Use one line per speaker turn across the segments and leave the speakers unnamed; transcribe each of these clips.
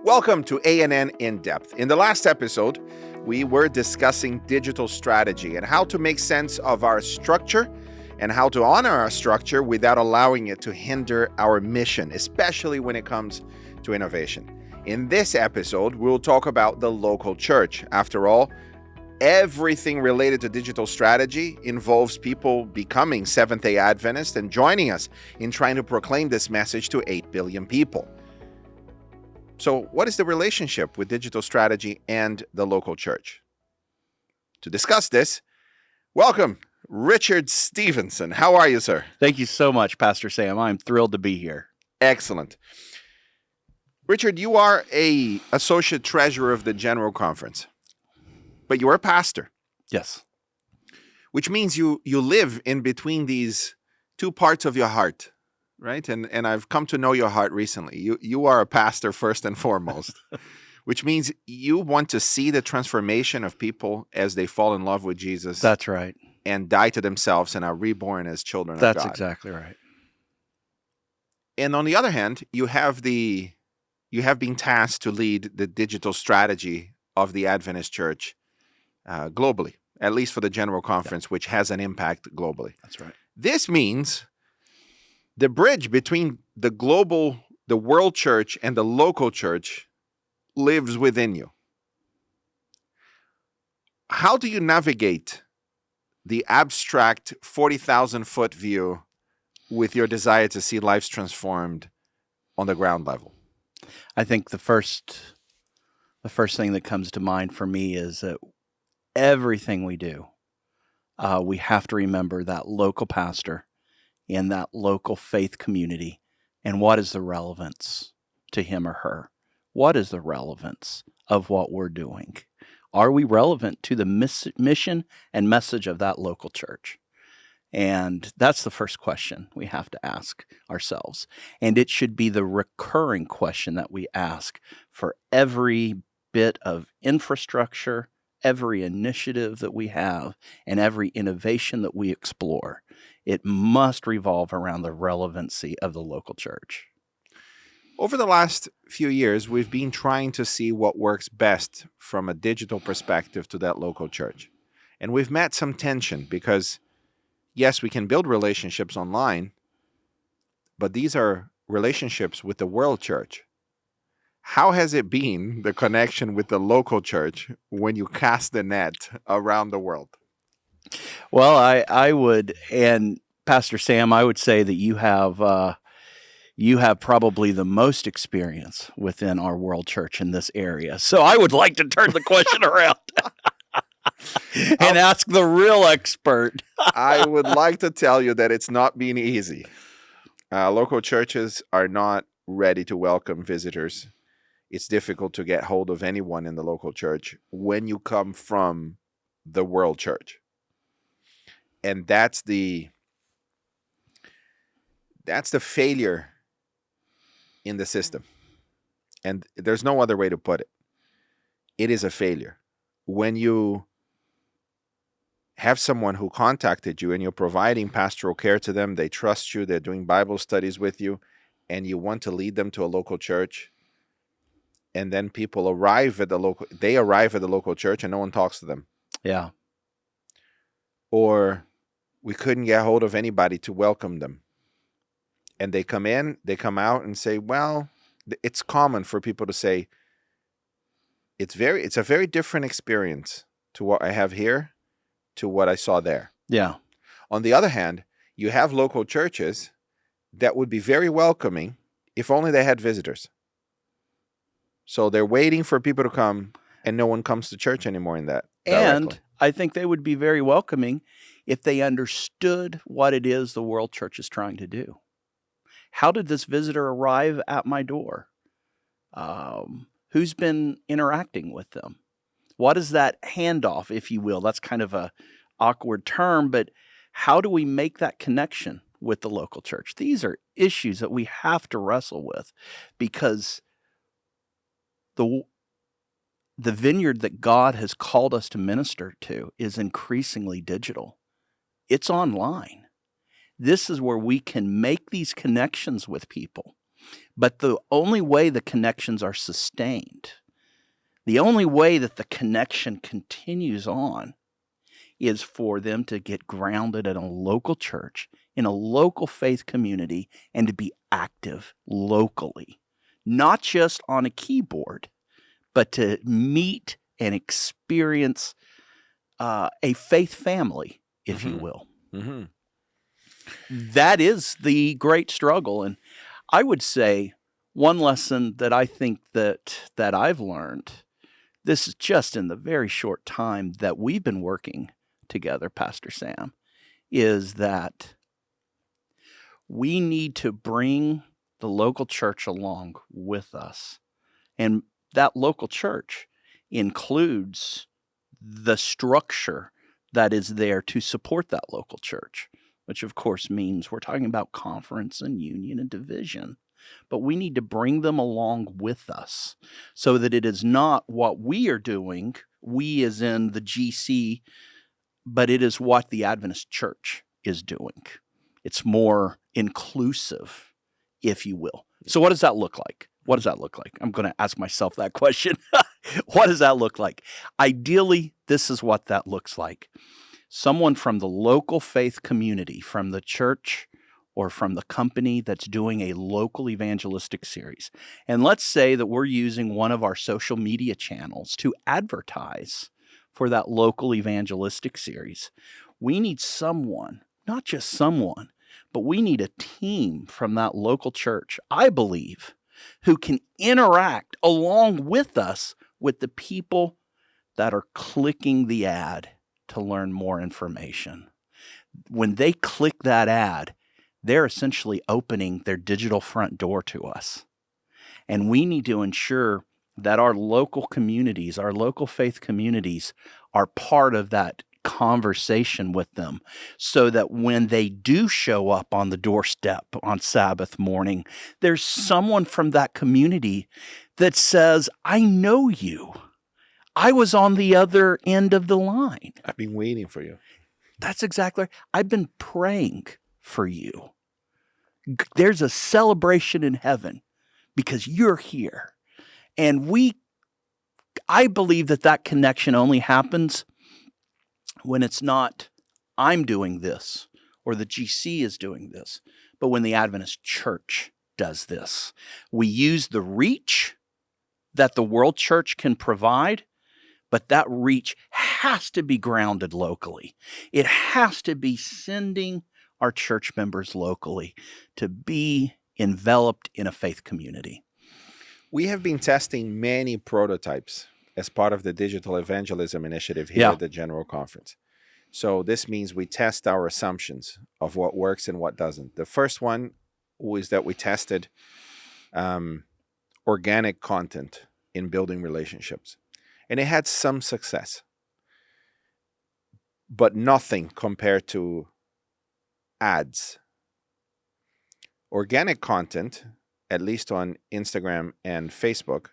Welcome to A&N In Depth. In the last episode, we were discussing digital strategy and how to make sense of our structure and how to honor our structure without allowing it to hinder our mission, especially when it comes to innovation. In this episode, we'll talk about the local church. After all, everything related to digital strategy involves people becoming Seventh-day Adventist and joining us in trying to proclaim this message to 8 billion people. So what is the relationship with digital strategy and the local church? To discuss this, welcome, Richard Stephenson. How are you, sir?
Thank you so much, Pastor Sam. I'm thrilled to be here.
Excellent. Richard, you are an associate treasurer of the General Conference, but you're a pastor.
Yes.
Which means you live in between these two parts of your heart. Right? And I've come to know your heart recently. You are a pastor first and foremost, which means you want to see the transformation of people as they fall in love with Jesus.
That's right.
And die to themselves and are reborn as children of God.
That's exactly right.
And on the other hand, you have been tasked to lead the digital strategy of the Adventist Church globally, at least for the General Conference, which has an impact globally.
That's right.
This means the bridge between the world church and the local church lives within you. How do you navigate the abstract 40,000-foot view with your desire to see lives transformed on the ground level?
I think the first thing that comes to mind for me is that everything we do, we have to remember that local pastor in that local faith community, and what is the relevance to him or her? What is the relevance of what we're doing? Are we relevant to the mission and message of that local church? And that's the first question we have to ask ourselves. And it should be the recurring question that we ask for every bit of infrastructure, every initiative that we have, and every innovation that we explore. It must revolve around the relevancy of the local church.
Over the last few years, we've been trying to see what works best from a digital perspective to that local church. And we've met some tension because, yes, we can build relationships online, but these are relationships with the world church. How has it been, the connection with the local church, when you cast the net around the world?
Well, I would, and Pastor Sam, I would say that you have probably the most experience within our world church in this area. So I would like to turn the question around and ask the real expert.
I would like to tell you that it's not been easy. Local churches are not ready to welcome visitors. It's difficult to get hold of anyone in the local church when you come from the world church. And that's the failure in the system. And there's no other way to put it. It is a failure. When you have someone who contacted you and you're providing pastoral care to them, they trust you, they're doing Bible studies with you, and you want to lead them to a local church, and then people arrive at the local church and no one talks to them.
Yeah.
Or we couldn't get hold of anybody to welcome them. And they come in, they come out and say, well, it's common for people to say, it's a very different experience to what I have here to what I saw there.
Yeah.
On the other hand, you have local churches that would be very welcoming if only they had visitors. So they're waiting for people to come, and no one comes to church anymore in that directly.
And I think they would be very welcoming if they understood what it is the world church is trying to do. How did this visitor arrive at my door? Who's been interacting with them? What is that handoff, if you will? That's kind of a awkward term, but how do we make that connection with the local church? These are issues that we have to wrestle with, because the vineyard that God has called us to minister to is increasingly digital. It's online. This is where we can make these connections with people But the only way the connections are sustained, the only way that the connection continues on, is for them to get grounded in a local church, in a local faith community, and to be active locally, not just on a keyboard, but to meet and experience a faith family, if you will.
Mm-hmm.
That is the great struggle. And I would say one lesson that I think that I've learned, this is just in the very short time that we've been working together, Pastor Sam, is that we need to bring the local church along with us. And that local church includes the structure that is there to support that local church, which of course means we're talking about conference and union and division. But we need to bring them along with us so that it is not what we are doing, we as in the GC, but it is what the Adventist Church is doing. It's more inclusive, if you will. So what does that look like? What does that look like? I'm going to ask myself that question. What does that look like? Ideally, this is what that looks like. Someone from the local faith community, from the church or from the company that's doing a local evangelistic series. And let's say that we're using one of our social media channels to advertise for that local evangelistic series. We need someone, not just someone, but we need a team from that local church, I believe, who can interact along with us with the people that are clicking the ad to learn more information. When they click that ad, they're essentially opening their digital front door to us. And we need to ensure that our local communities, our local faith communities, are part of that conversation with them, so that when they do show up on the doorstep on Sabbath morning, there's someone from that community that says, I know you. I was on the other end of the line.
I've been waiting for you.
That's exactly right. I've been praying for you. There's a celebration in heaven because you're here. And I believe that connection only happens when it's not I'm doing this or the GC is doing this, but when the Adventist Church does this. We use the reach that the world church can provide, but that reach has to be grounded locally. It has to be sending our church members locally to be enveloped in a faith community.
We have been testing many prototypes as part of the Digital Evangelism Initiative here at the General Conference. So this means we test our assumptions of what works and what doesn't. The first one was that we tested organic content in building relationships. And it had some success, but nothing compared to ads. Organic content, at least on Instagram and Facebook,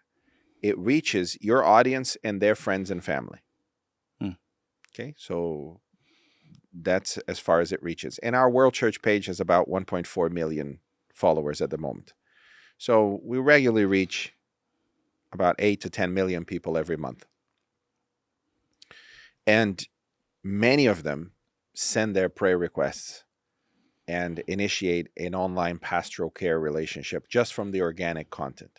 it reaches your audience and their friends and family. Okay, so that's as far as it reaches. And our World Church page has about 1.4 million followers at the moment. So we regularly reach about 8 to 10 million people every month. And many of them send their prayer requests and initiate an online pastoral care relationship just from the organic content.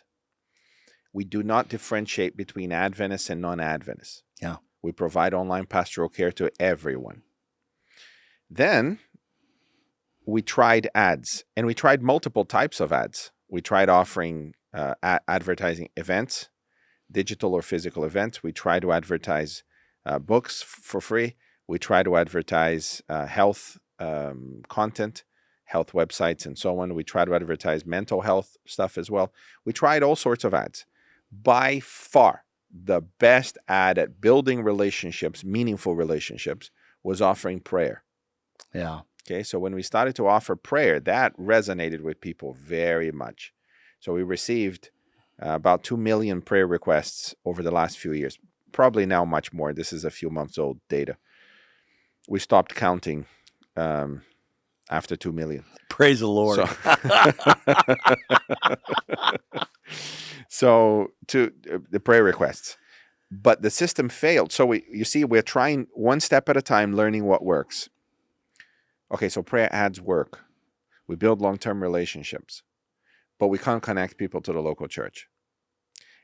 We do not differentiate between Adventists and non-Adventists.
Yeah.
We provide online pastoral care to everyone. Then we tried ads, and we tried multiple types of ads. We tried offering advertising events, digital or physical events. We tried to advertise books for free. We try to advertise health content, health websites, and so on. We try to advertise mental health stuff as well. We tried all sorts of ads. By far, the best ad at building relationships, meaningful relationships, was offering prayer.
Yeah.
Okay, so when we started to offer prayer, that resonated with people very much. So we received about 2 million prayer requests over the last few years. Probably now much more. This is a few months old data. We stopped counting after 2 million.
Praise the Lord.
So to the prayer requests. But the system failed. So you see, we're trying one step at a time, learning what works. Okay, so prayer ads work. We build long-term relationships, but we can't connect people to the local church.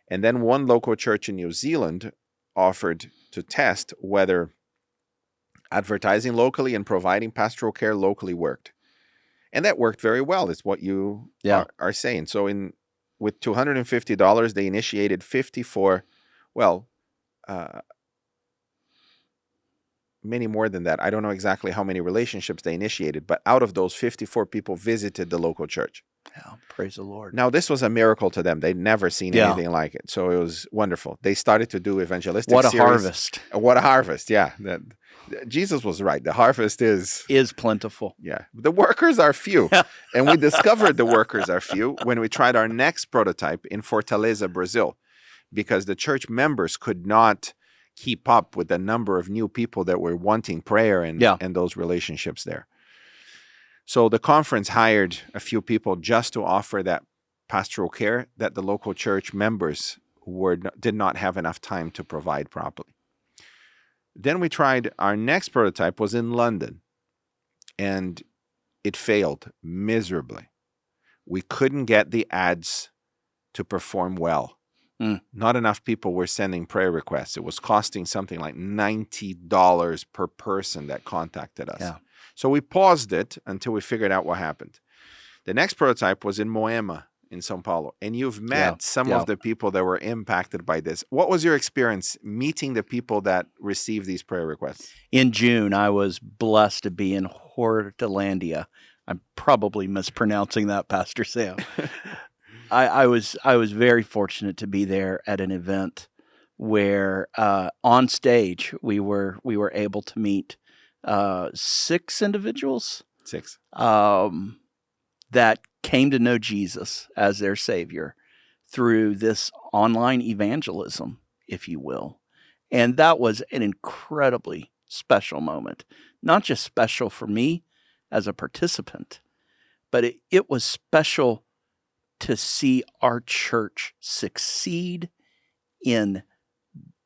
And then one local church in New Zealand offered to test whether advertising locally and providing pastoral care locally worked. And that worked very well. It's what you are saying. So with $250, they initiated 54, many more than that. I don't know exactly how many relationships they initiated, but out of those, 54 people visited the local church.
Yeah, praise the Lord.
Now, this was a miracle to them. They'd never seen anything like it. So it was wonderful. They started to do evangelistic
What a
series.
harvest.
What a harvest, yeah. Jesus was right. The harvest is
plentiful.
Yeah. The workers are few. And we discovered the workers are few when we tried our next prototype in Fortaleza, Brazil, because the church members could not keep up with the number of new people that were wanting prayer and those relationships there. So the conference hired a few people just to offer that pastoral care that the local church members did not have enough time to provide properly. Then we tried, our next prototype was in London, and it failed miserably. We couldn't get the ads to perform well. Not enough people were sending prayer requests. It was costing something like $90 per person that contacted us. Yeah. So we paused it until we figured out what happened. The next prototype was in Moema in São Paulo, and you've met some of the people that were impacted by this. What was your experience meeting the people that received these prayer requests?
In June, I was blessed to be in Hortalandia. I'm probably mispronouncing that, Pastor Sam. I was very fortunate to be there at an event where on stage we were able to meet 6 individuals.
6.
That came to know Jesus as their Savior through this online evangelism, if you will. And that was an incredibly special moment. Not just special for me as a participant, but it was special to see our church succeed in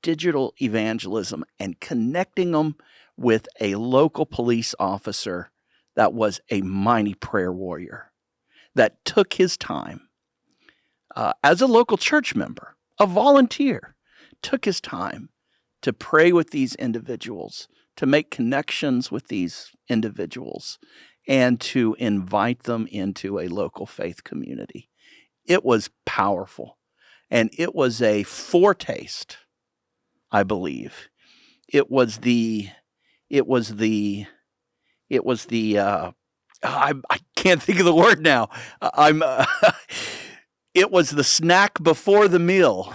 digital evangelism and connecting them with a local police officer that was a mighty prayer warrior, that took his time as a local church member, a volunteer, took his time to pray with these individuals, to make connections with these individuals, and to invite them into a local faith community. It was powerful, and it was a foretaste, I believe. It was the I can't think of the word now. It was the snack before the meal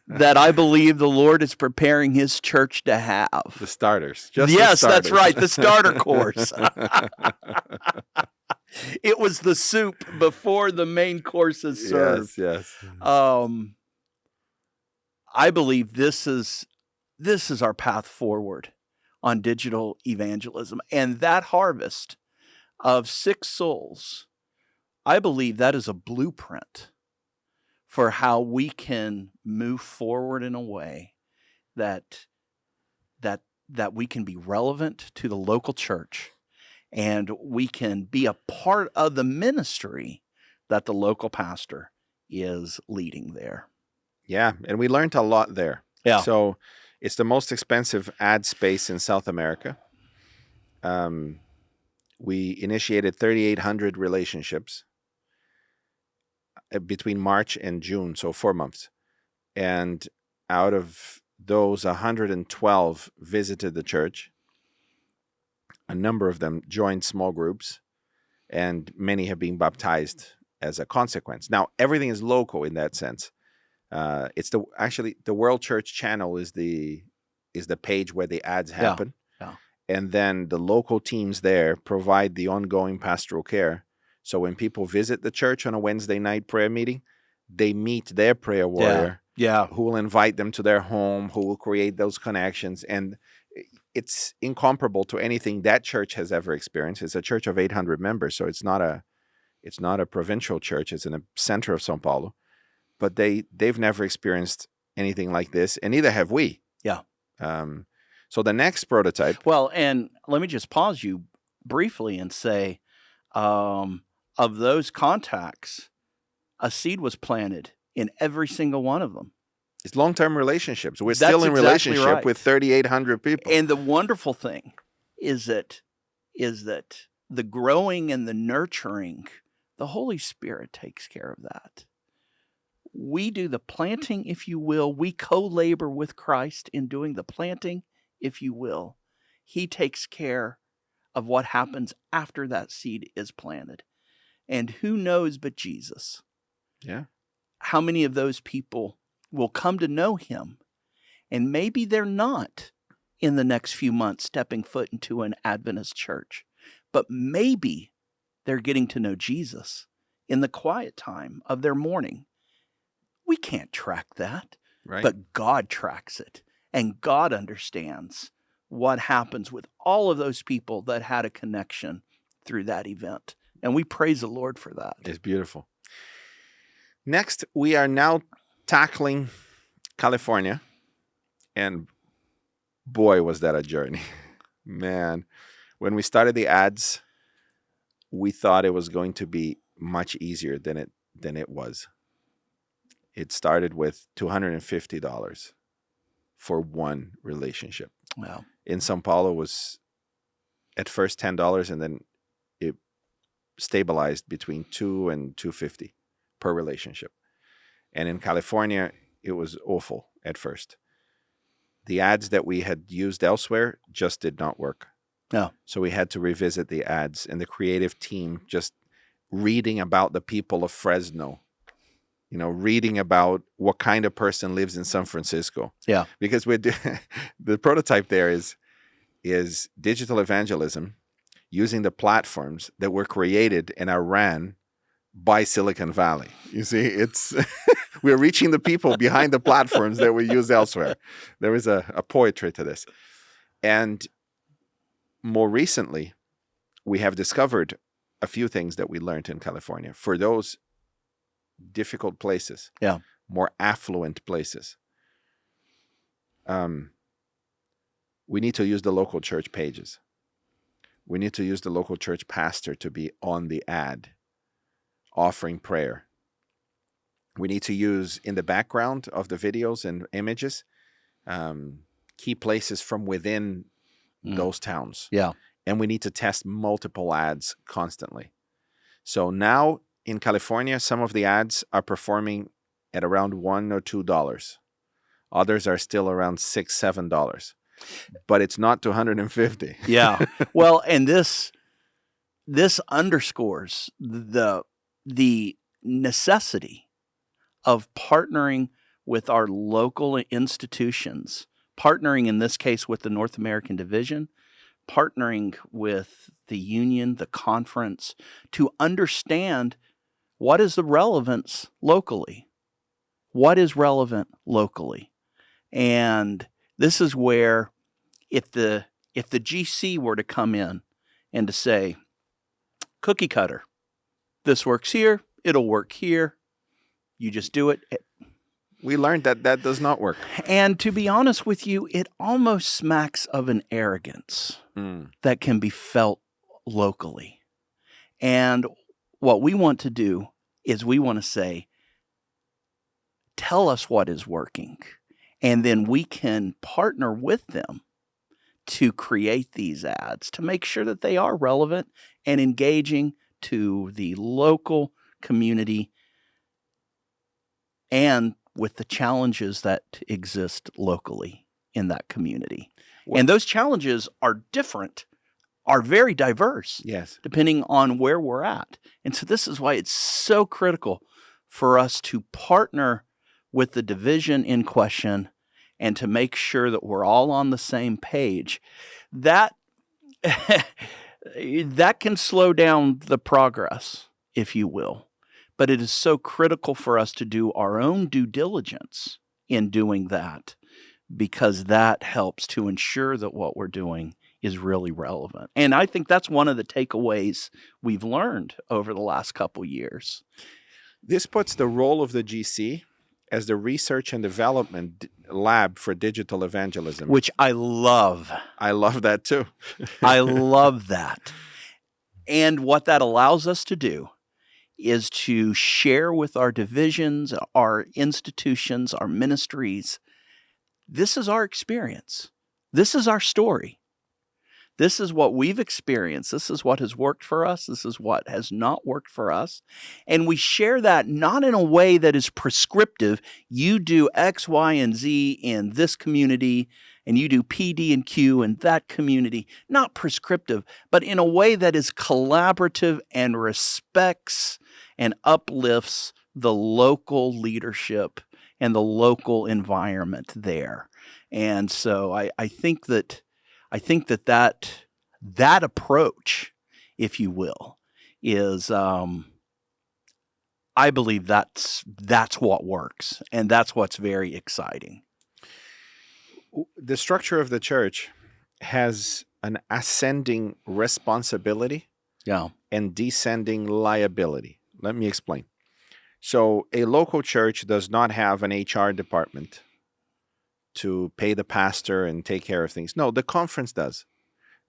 that I believe the Lord is preparing His church to have.
The starters.
That's right. The starter course. It was the soup before the main course is served.
Yes.
I believe this is our path forward on digital evangelism. And that harvest of 6 souls, I believe that is a blueprint for how we can move forward in a way that we can be relevant to the local church, and we can be a part of the ministry that the local pastor is leading there.
Yeah, and we learned a lot there.
Yeah.
So it's the most expensive ad space in South America. We initiated 3,800 relationships between March and June, so 4 months. And out of those, 112 visited the church. A number of them joined small groups, and many have been baptized as a consequence. Now, everything is local in that sense. It's the World Church channel is the page where the ads happen.
Yeah.
And then the local teams there provide the ongoing pastoral care. So when people visit the church on a Wednesday night prayer meeting, they meet their prayer warrior
who
will invite them to their home, who will create those connections. And it's incomparable to anything that church has ever experienced. It's a church of 800 members, so it's not a provincial church. It's in the center of São Paulo, but they've never experienced anything like this, and neither have we.
Yeah.
So the next prototype.
Well, and let me just pause you briefly and say, of those contacts, a seed was planted in every single one of them.
It's long-term relationships. We're
That's
still in
exactly
relationship
right.
with 3,800 people.
And the wonderful thing is that the growing and the nurturing, the Holy Spirit takes care of that. We do the planting, if you will. We co-labor with Christ in doing the planting, if you will. He takes care of what happens after that seed is planted. And who knows but Jesus?
Yeah.
How many of those people will come to know him? And maybe they're not in the next few months stepping foot into an Adventist church, but maybe they're getting to know Jesus in the quiet time of their morning. We can't track that,
Right.
but God tracks it, and God understands what happens with all of those people that had a connection through that event. And we praise the Lord for that.
It's beautiful. Next, we are now tackling California. And boy, was that a journey. Man, when we started the ads, we thought it was going to be much easier than it was. It started with $250 for one relationship.
Wow.
In São Paulo, it was at first $10, and then it stabilized between $2 and $250 per relationship. And in California, it was awful at first. The ads that we had used elsewhere just did not work.
No.
So we had to revisit the ads, and the creative team just reading about the people of Fresno, reading about what kind of person lives in San Francisco.
Yeah.
Because the prototype there is digital evangelism using the platforms that were created and are ran by Silicon Valley. You see, it's we're reaching the people behind the platforms that we use elsewhere. There is a poetry to this. And more recently, we have discovered a few things that we learned in California. For those difficult places, more affluent places, we need to use the local church pages. We need to use the local church pastor to be on the ad, offering prayer. We need to use in the background of the videos and images, key places from within those towns.
Yeah.
And we need to test multiple ads constantly. So now in California, some of the ads are performing at around $1 or $2. Others are still around $6, $7. But it's not $250.
Yeah. Well, and this underscores the necessity of partnering with our local institutions, partnering in this case with the North American Division, partnering with the union, the conference, to understand what is the relevance locally. What is relevant locally? And this is where if the GC were to come in and to say, cookie cutter, this works here, it'll work here, you just do it.
We learned that does not work.
And to be honest with you, it almost smacks of an arrogance that can be felt locally. And what we want to do is we want to say, tell us what is working. And then we can partner with them to create these ads to make sure that they are relevant and engaging to the local community and with the challenges that exist locally in that community. And those challenges are different, are very diverse,
yes,
depending on where we're at. And so this is why it's so critical for us to partner with the division in question and to make sure that we're all on the same page. That can slow down the progress, if you will. But it is so critical for us to do our own due diligence in doing that, because that helps to ensure that what we're doing is really relevant. And I think that's one of the takeaways we've learned over the last couple years.
This puts the role of the GC as the research and development lab for digital evangelism.
Which I love.
I love that too.
I love that. And what that allows us to do is to share with our divisions, our institutions, our ministries. This is our experience. This is our story. This is what we've experienced. This is what has worked for us. This is what has not worked for us. And we share that not in a way that is prescriptive. You do X, Y, and Z in this community, and you do P, D, and Q in that community. Not prescriptive, but in a way that is collaborative and respects and uplifts the local leadership and the local environment there. And so I think that approach, if you will, is I believe that's what works, and that's what's very exciting.
The structure of the church has an ascending responsibility and descending liability. Let me explain. So a local church does not have an HR department to pay the pastor and take care of things. No, the conference does.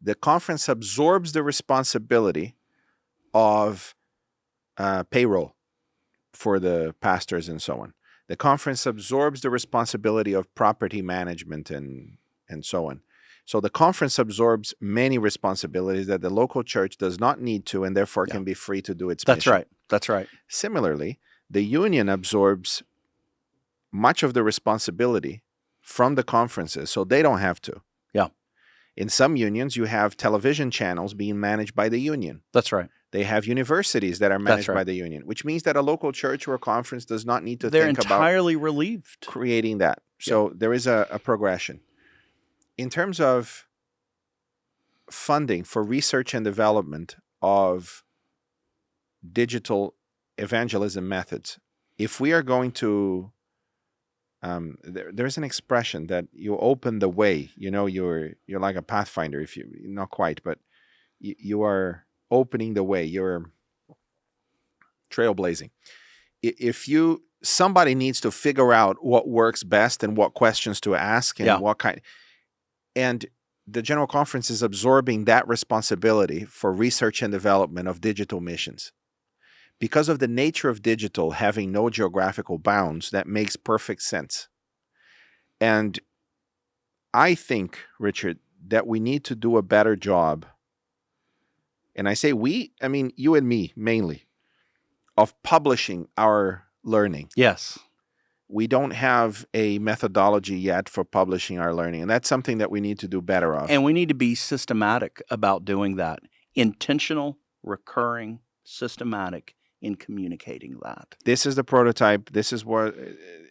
The conference absorbs the responsibility of payroll for the pastors and so on. The conference absorbs the responsibility of property management and so on. So the conference absorbs many responsibilities that the local church does not need to, and therefore can be free to do its mission.
That's right.
Similarly, the union absorbs much of the responsibility from the conferences, so they don't have to.
Yeah.
In some unions, you have television channels being managed by the union.
That's right.
They have universities that are managed by the union, which means that a local church or a conference does not need to
They're
think about
entirely relieved
creating that. So there is a progression. In terms of funding for research and development of digital evangelism methods, if we are going to there's an expression that you open the way. You know, you're like a pathfinder, if you not quite, but you are opening the way. You're trailblazing. If somebody needs to figure out what works best and what questions to ask and what kind, and the General Conference is absorbing that responsibility for research and development of digital missions. Because of the nature of digital having no geographical bounds, that makes perfect sense. And I think, Richard, that we need to do a better job, and I say we, I mean you and me mainly, of publishing our learning.
Yes.
We don't have a methodology yet for publishing our learning, and that's something that we need to do better of.
And we need to be systematic about doing that. Intentional, recurring, systematic in communicating that.
This is the prototype. This is what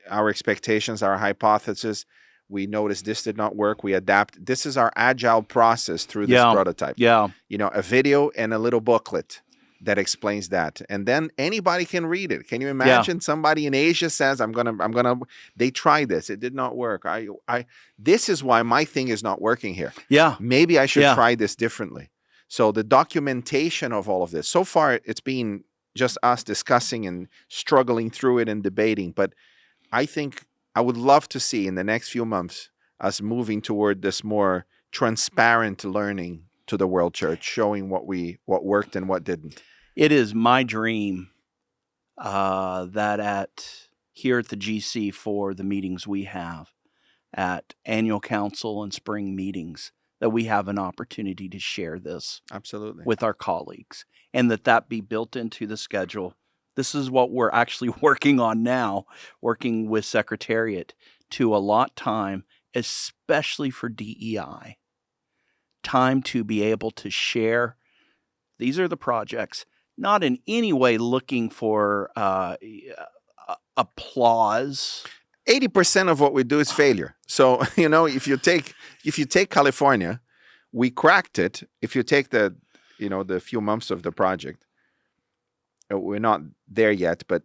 our expectations, our hypothesis. We noticed this did not work. We adapt. This is our agile process through this prototype.
Yeah.
You know, a video and a little booklet that explains that. And then anybody can read it. Can you imagine somebody in Asia says, they tried this. It did not work. This is why my thing is not working here.
Yeah.
Maybe I should try this differently. So the documentation of all of this, so far it's been just us discussing and struggling through it and debating. But I think I would love to see in the next few months us moving toward this more transparent learning to the world church, showing what worked and what didn't.
It is my dream that here at the GC, for the meetings we have at annual council and spring meetings, that we have an opportunity to share this with our colleagues, and that be built into the schedule. This is what we're actually working on now, working with Secretariat to allot time, especially for DEI, time to be able to share. These are the projects, not in any way looking for applause.
80% of what we do is failure. So, you know, if you take California, we cracked it. If you take the few months of the project, we're not there yet, but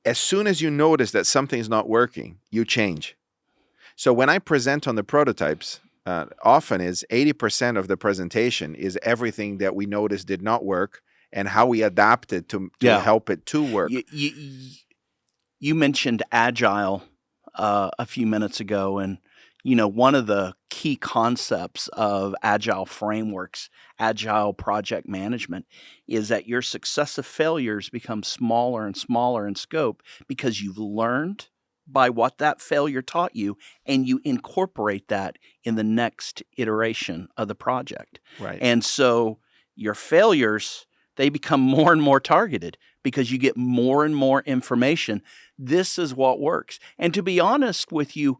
as soon as you notice that something's not working, you change. So when I present on the prototypes, often is 80% of the presentation is everything that we noticed did not work and how we adapted to
Yeah.
help it to work.
You mentioned agile a few minutes ago, and one of the key concepts of agile frameworks, agile project management, is that your successive failures become smaller and smaller in scope because you've learned by what that failure taught you, and you incorporate that in the next iteration of the project.
Right.
And so your failures, they become more and more targeted because you get more and more information. This is what works. And to be honest with you,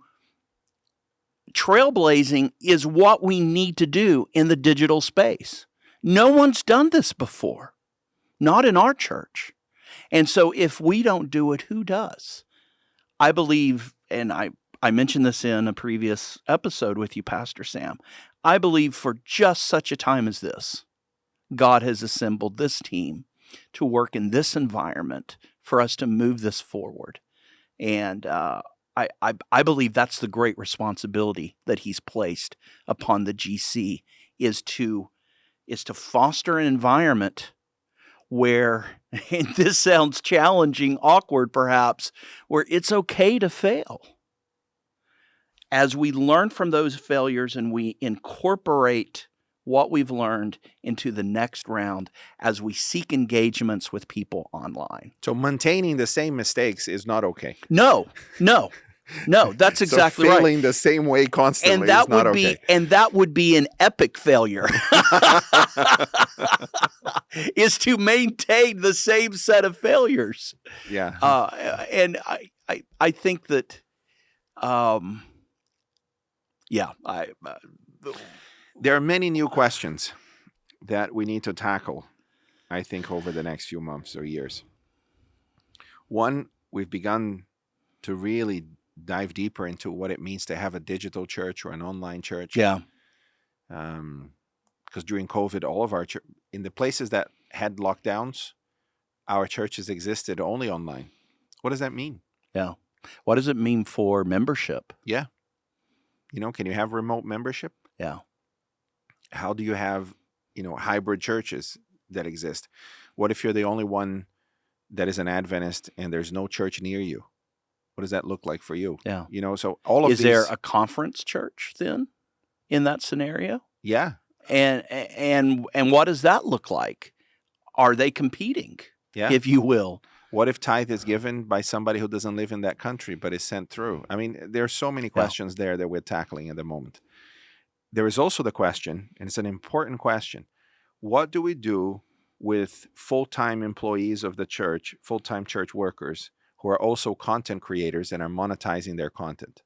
trailblazing is what we need to do in the digital space. No one's done this before, not in our church. And so if we don't do it, who does? I believe, and I mentioned this in a previous episode with you, Pastor Sam, I believe for just such a time as this, God has assembled this team to work in this environment for us to move this forward. And I believe that's the great responsibility that He's placed upon the GC, is to foster an environment where, and this sounds challenging, awkward perhaps, where it's okay to fail. As we learn from those failures and we incorporate what we've learned into the next round as we seek engagements with people online.
So maintaining the same mistakes is not okay.
No, that's exactly
so
right.
failing the same way constantly
And that
is not
would
okay.
and that would be an epic failure. Is to maintain the same set of failures.
Yeah.
And I think that,
there are many new questions that we need to tackle, I think, over the next few months or years. One, we've begun to really dive deeper into what it means to have a digital church or an online church.
Yeah.
Because during COVID, all of our in the places that had lockdowns, our churches existed only online. What does that mean?
Yeah. What does it mean for membership?
Yeah. Can you have remote membership?
Yeah.
How do you have, hybrid churches that exist? What if you're the only one that is an Adventist and there's no church near you? What does that look like for you?
Yeah.
So all of
Is there a conference church then in that scenario?
Yeah.
And what does that look like? Are they competing, if you will?
What if tithe is given by somebody who doesn't live in that country but is sent through? I mean, there are so many questions there that we're tackling at the moment. There is also the question, and it's an important question, what do we do with full-time employees of the church, full-time church workers, who are also content creators and are monetizing their content?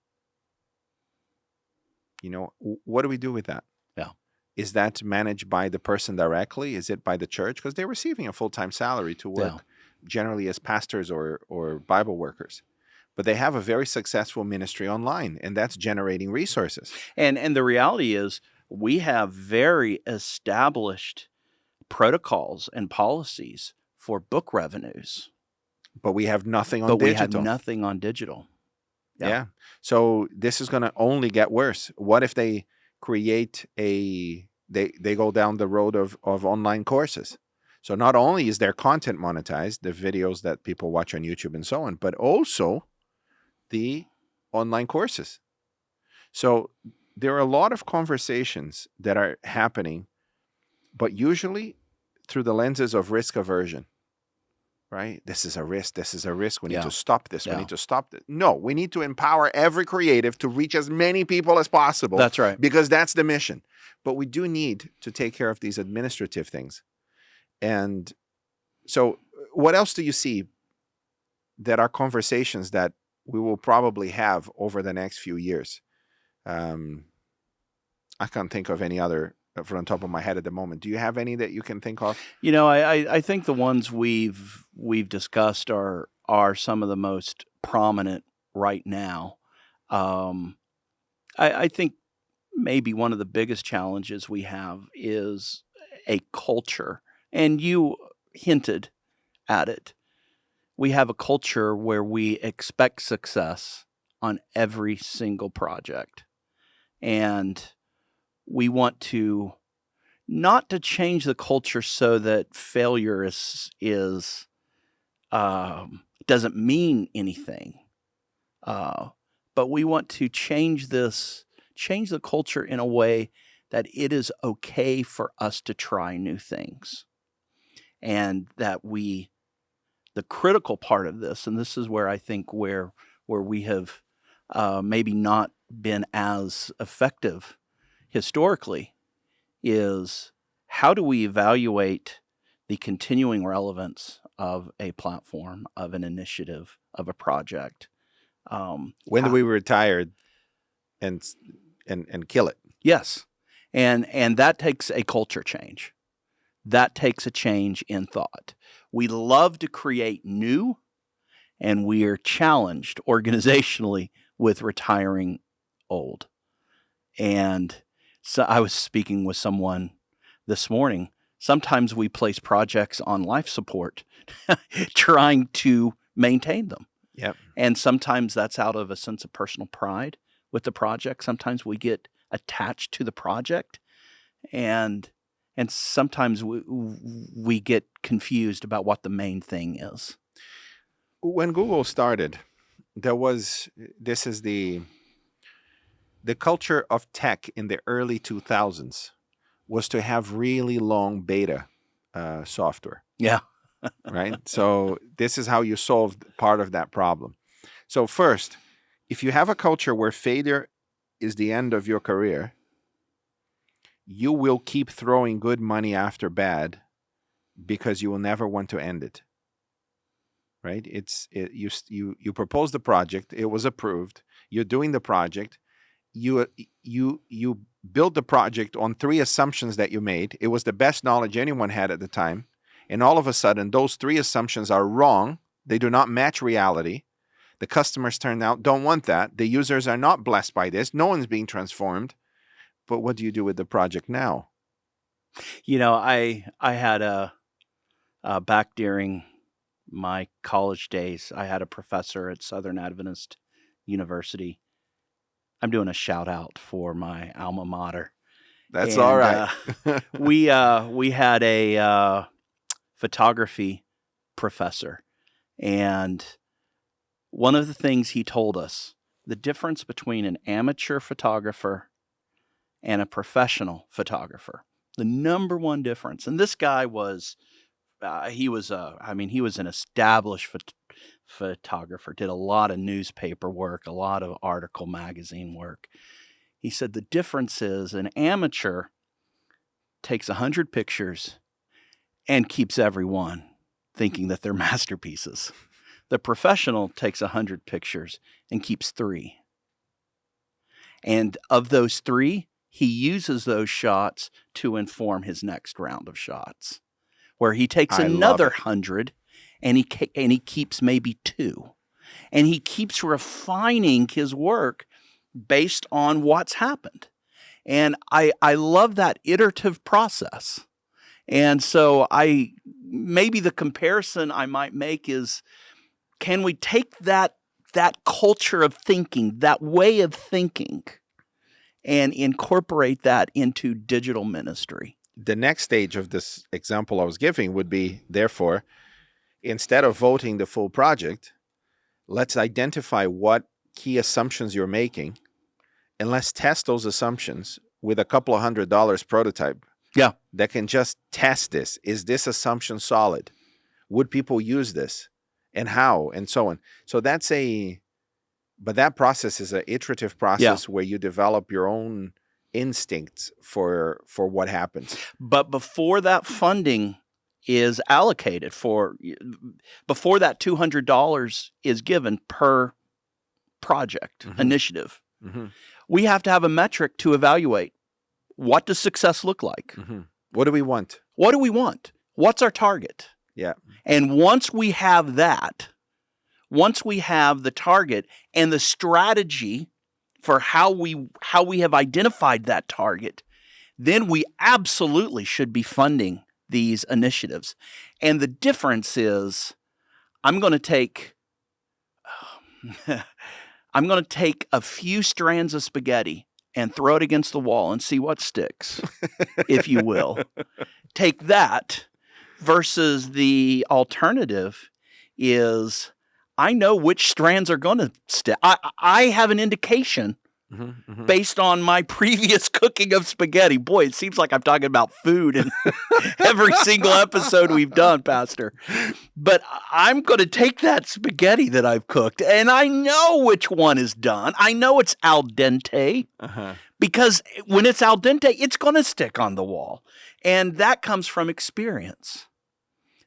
What do we do with that?
Yeah.
Is that managed by the person directly? Is it by the church? Because they're receiving a full-time salary to work generally as pastors or Bible workers. But they have a very successful ministry online, and that's generating resources.
And the reality is we have very established protocols and policies for book revenues.
But we have nothing on digital.
But we have nothing on digital.
Yeah. So this is going to only get worse. What if they create they go down the road of online courses? So not only is their content monetized, the videos that people watch on YouTube and so on, but also the online courses. So there are a lot of conversations that are happening, but usually through the lenses of risk aversion, right? This is a risk. This is a risk. We need to stop this. We need to stop this. No, we need to empower every creative to reach as many people as possible.
That's right.
Because that's the mission. But we do need to take care of these administrative things. And so what else do you see that are conversations that we will probably have over the next few years? I can't think of any other from the top of my head at the moment. Do you have any that you can think of?
I think the ones we've discussed are some of the most prominent right now. I think maybe one of the biggest challenges we have is a culture, and you hinted at it. We have a culture where we expect success on every single project. And we want to not to change the culture so that failure is doesn't mean anything, but we want to change the culture in a way that it is okay for us to try new things, and that the critical part of this, and this is where I think where we have maybe not been as effective historically, is how do we evaluate the continuing relevance of a platform, of an initiative, of a project?
When do we retire and kill it?
Yes, and that takes a culture change. That takes a change in thought. We love to create new, and we are challenged organizationally with retiring old. And so I was speaking with someone this morning. Sometimes we place projects on life support trying to maintain them.
Yep.
And sometimes that's out of a sense of personal pride with the project. Sometimes we get attached to the project, and sometimes we get confused about what the main thing is.
When Google started, this is the culture of tech in the early 2000s was to have really long beta software.
Yeah.
Right? So this is how you solved part of that problem. So first, if you have a culture where failure is the end of your career, you will keep throwing good money after bad because you will never want to end it. Right? You propose the project, it was approved, you're doing the project, you build the project on 3 assumptions that you made. It was the best knowledge anyone had at the time. And all of a sudden, those 3 assumptions are wrong. They do not match reality. The customers don't want that. The users are not blessed by this. No one's being transformed. But what do you do with the project now?
You know, I had back during my college days, I had a professor at Southern Adventist University. I'm doing a shout out for my alma mater.
That's all right.
We had a photography professor, and one of the things he told us, the difference between an amateur photographer and a professional photographer, the number one difference. And this guy was he was an established photographer, did a lot of newspaper work, a lot of article magazine work. He said the difference is an amateur takes 100 pictures and keeps every one thinking that they're masterpieces. The professional takes 100 pictures and keeps 3. And of those 3, he uses those shots to inform his next round of shots, where he takes another 100 and he keeps maybe 2. And he keeps refining his work based on what's happened. And I love that iterative process. And so maybe the comparison I might make is, can we take that culture of thinking, that way of thinking, and incorporate that into digital ministry?
The next stage of this example I was giving would be, therefore, instead of voting the full project, let's identify what key assumptions you're making, and let's test those assumptions with a couple of $100 prototype.
Yeah.
That can just test this. Is this assumption solid? Would people use this? And how? And so on. So but that process is an iterative process where you develop your own instincts for what happens.
But before that funding is allocated, before that $200 is given per project, initiative, we have to have a metric to evaluate. What does success look like?
What do we want?
What do we want? What's our target?
Yeah.
And once we have that, once we have the target and the strategy for how we have identified that target, then we absolutely should be funding these initiatives. And the difference is, I'm going to take I'm going to take a few strands of spaghetti and throw it against the wall and see what sticks, if you will. Take that versus the alternative is I know which strands are going to stick. I have an indication based on my previous cooking of spaghetti. Boy, it seems like I'm talking about food in every single episode we've done, Pastor. But I'm going to take that spaghetti that I've cooked, and I know which one is done. I know it's al dente because when it's al dente, it's going to stick on the wall. And that comes from experience.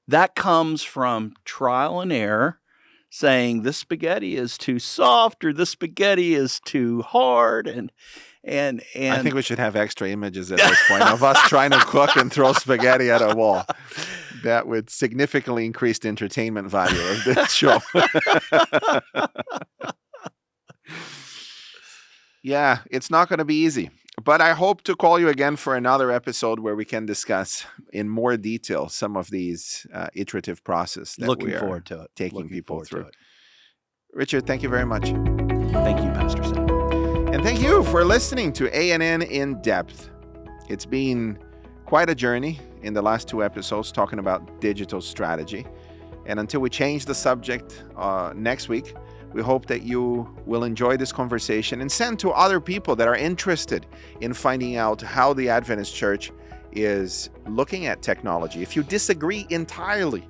That comes from trial and error, saying this spaghetti is too soft or this spaghetti is too hard. And
I think we should have extra images at this point of us trying to cook and throw spaghetti at a wall. That would significantly increase the entertainment value of this show. Yeah, it's not going to be easy. But I hope to call you again for another episode where we can discuss in more detail some of these iterative process that
looking
we are
forward to it.
taking people through. Richard, thank you very much.
Thank you, Pastor Sam.
And thank you for listening to A&N In Depth. It's been quite a journey in the last 2 episodes talking about digital strategy. And until we change the subject next week, we hope that you will enjoy this conversation and send to other people that are interested in finding out how the Adventist Church is looking at technology. If you disagree entirely,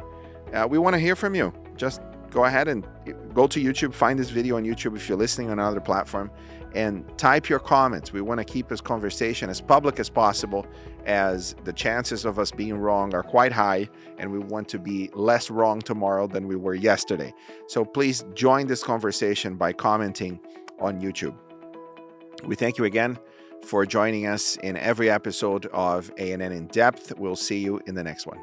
we want to hear from you. Just go ahead and go to YouTube, find this video on YouTube if you're listening on another platform, and type your comments. We want to keep this conversation as public as possible, as the chances of us being wrong are quite high, and we want to be less wrong tomorrow than we were yesterday. So please join this conversation by commenting on YouTube. We thank you again for joining us in every episode of A&N In Depth. We'll see you in the next one.